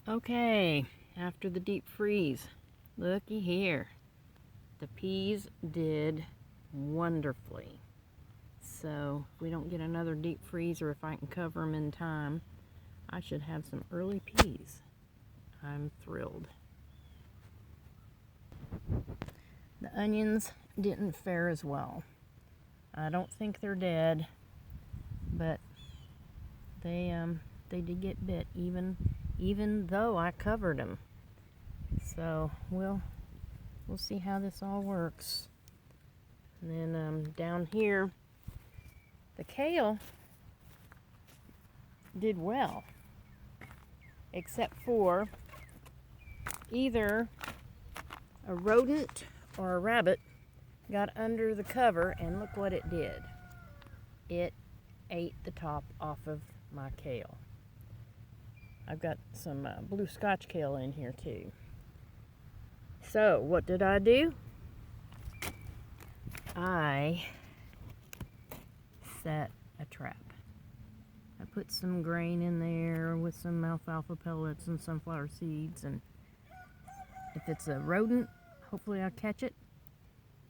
Okay, after the deep freeze, looky here. The peas did wonderfully. So if we don't get another deep freeze, or if I can cover them in time, I should have some early peas. I'm thrilled. The onions didn't fare as well. I don't think they're dead, but they did get bit even though I covered them. So we'll see how this all works. And then down here, the kale did well, except for either a rodent or a rabbit got under the cover, and look what it did. It ate the top off of my kale. I've got some blue Scotch kale in here too. So what did I do? I set a trap. I put some grain in there with some alfalfa pellets and sunflower seeds, and if it's a rodent, hopefully I'll catch it.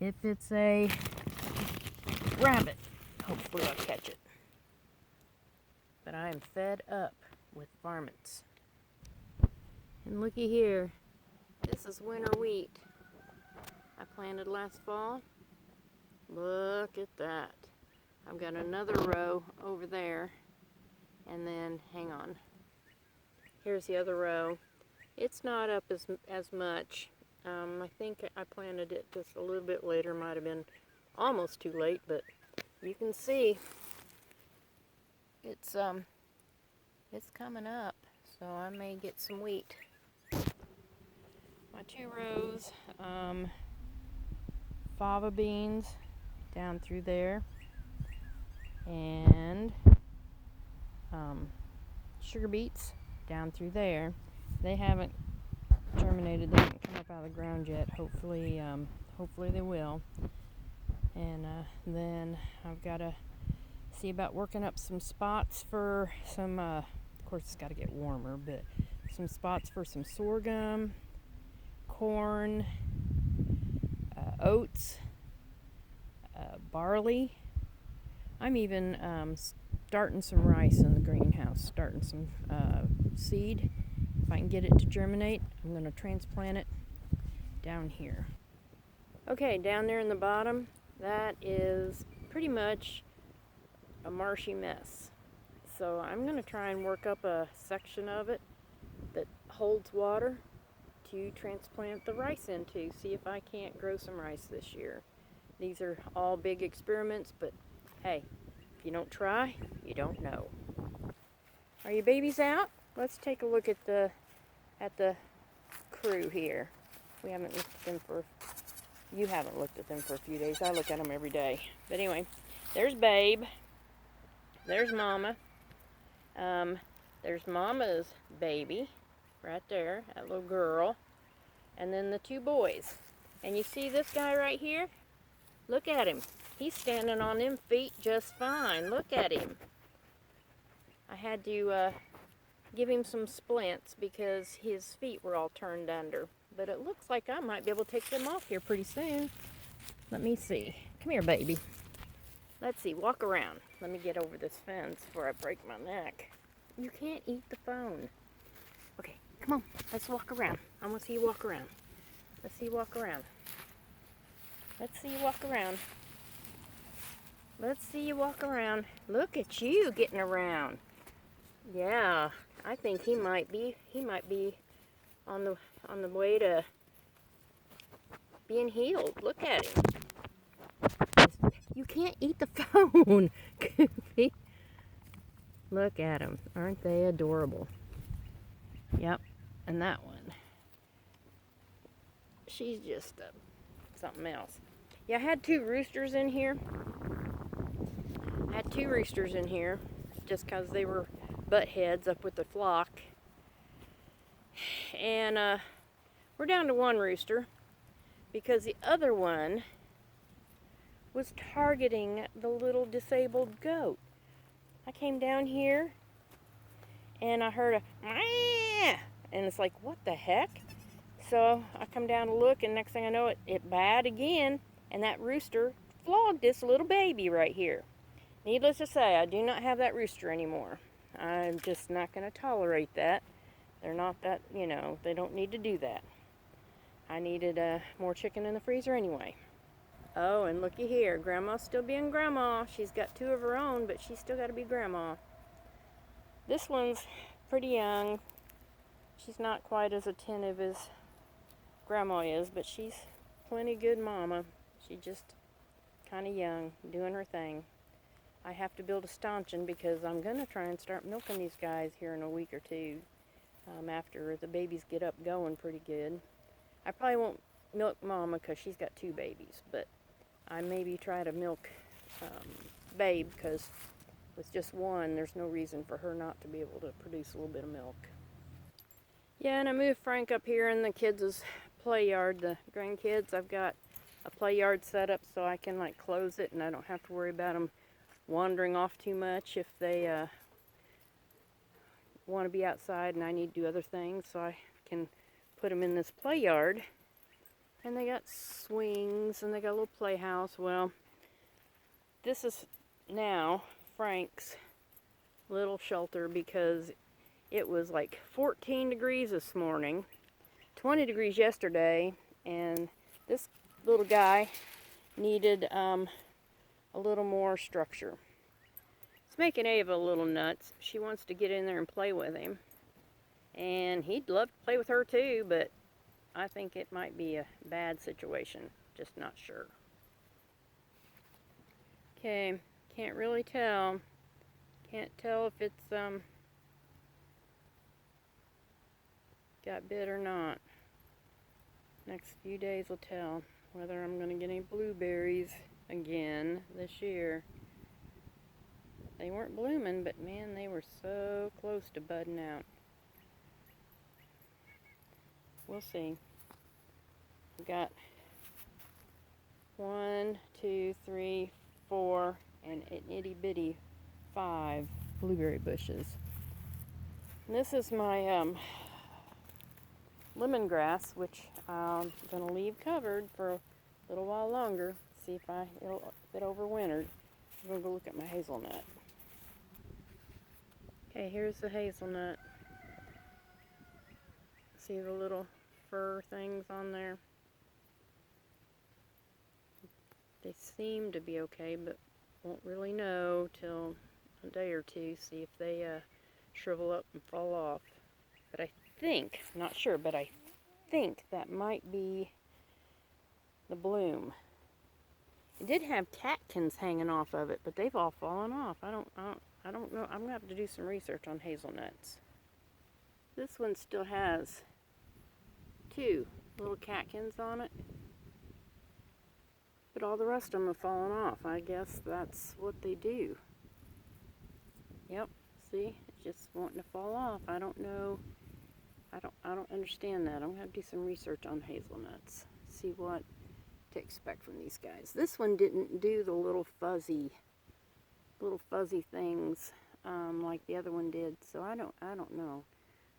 If it's a rabbit, hopefully I'll catch it. But I am fed up with varmints. And looky here, this is winter wheat I planted last fall. Look at that. I've got another row over there, and then hang on, here's the other row. It's not up as much. I think I planted it just a little bit later. Might have been almost too late, but you can see it's coming up, so I may get some wheat. My two rows, fava beans down through there, and sugar beets down through there. They haven't germinated, they haven't come up out of the ground yet. Hopefully they will. And then I've got to see about working up some spots for some, of course it's got to get warmer, but some spots for some sorghum, corn, oats, barley. I'm even starting some rice in the greenhouse, starting some seed. If I can get it to germinate, I'm going to transplant it down here. Okay, down there in the bottom, that is pretty much a marshy mess. So I'm going to try and work up a section of it that holds water to transplant the rice into, see if I can't grow some rice this year. These are all big experiments, but hey, if you don't try, you don't know. Are your babies out? Let's take a look at the crew here. We haven't looked at them for, you haven't looked at them for a few days. I look at them every day. But anyway, there's Babe. There's Mama. There's Mama's baby right there, that little girl. And then the two boys. And you see this guy right here? Look at him. He's standing on them feet just fine. Look at him. I had to give him some splints because his feet were all turned under. But it looks like I might be able to take them off here pretty soon. Let me see. Come here, baby. Let's see. Walk around. Let me get over this fence before I break my neck. You can't eat the phone. Okay, come on. Let's walk around. I want to see you walk around. Let's see you walk around. Let's see you walk around. Let's see you walk around. Look at you getting around. Yeah, I think he might be on the way to being healed. Look at him. You can't eat the phone, Goofy. Look at them. Aren't they adorable? Yep, and that one. She's just something else. Yeah, I had two roosters in here. Just because they were butt heads up with the flock. And we're down to one rooster because the other one was targeting the little disabled goat. I came down here and I heard a And it's like, what the heck? So I come down to look, and next thing I know, it bad again, and that rooster flogged this little baby right here. Needless to say, I do not have that rooster anymore. I'm just not going to tolerate that. They're not that, they don't need to do that. I needed more chicken in the freezer anyway. Oh, and looky here. Grandma's still being Grandma. She's got 2 of her own, but she's still got to be Grandma. This one's pretty young. She's not quite as attentive as Grandma is, but she's plenty good mama. She's just kind of young, doing her thing. I have to build a stanchion because I'm going to try and start milking these guys here in a week or 2 after the babies get up going pretty good. I probably won't milk Mama because she's got 2 babies, but I maybe try to milk Babe because with just one, there's no reason for her not to be able to produce a little bit of milk. Yeah, and I moved Frank up here in the kids' play yard, the grandkids. I've got a play yard set up so I can close it and I don't have to worry about them wandering off too much if they want to be outside and I need to do other things, so I can put them in this play yard. And they got swings and they got a little playhouse. Well, this is now Frank's little shelter because it was 14 degrees this morning, 20 degrees yesterday, and this little guy needed a little more structure. It's making Ava a little nuts. She wants to get in there and play with him. And he'd love to play with her too, but I think it might be a bad situation. Just not sure. Okay, can't really tell. Can't tell if it's got bit or not. Next few days will tell whether I'm going to get any blueberries again this year. They weren't blooming, but man, they were so close to budding out. We'll see. We've got 1, 2, 3, 4, and an itty bitty 5 blueberry bushes. And this is my lemongrass, which I'm going to leave covered for a little while longer. See if it overwintered. I'm going to go look at my hazelnut. Okay, here's the hazelnut. See the little fur things on there? They seem to be okay, but won't really know till a day or 2. See if they shrivel up and fall off. But I think, not sure, but I think that might be the bloom. It did have catkins hanging off of it, but they've all fallen off. I don't know. I'm gonna have to do some research on hazelnuts. This one still has 2 little catkins on it, but all the rest of them have fallen off. I guess that's what they do. Yep, see, it's just wanting to fall off. I don't know. I don't understand that. I'm gonna have to do some research on hazelnuts. See what to expect from these guys. This one didn't do the little fuzzy things like the other one did, so I don't know.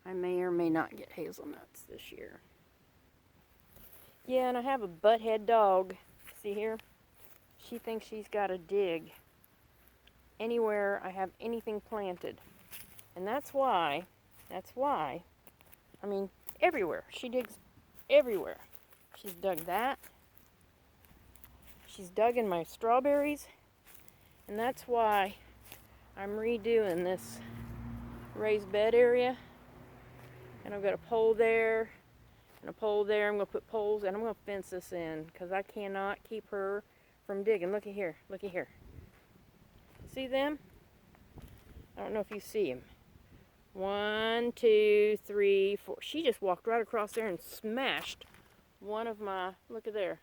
I may or may not get hazelnuts this year. Yeah, and I have a butthead dog. See here? She thinks she's got to dig anywhere I have anything planted. And that's why, I mean, everywhere. She digs everywhere. She's dug that. She's dug in my strawberries. And that's why I'm redoing this raised bed area. And I've got a pole there and a pole there. I'm going to put poles and I'm going to fence this in because I cannot keep her from digging. Looky here. Looky here. See them? I don't know if you see them. 1, 2, 3, 4. She just walked right across there and smashed one of my, look at there.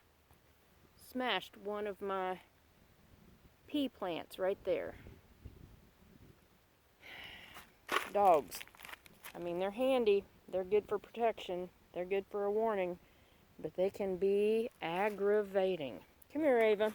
Smashed one of my pea plants right there. Dogs. I mean, they're handy. They're good for protection. They're good for a warning. But they can be aggravating. Come here, Ava.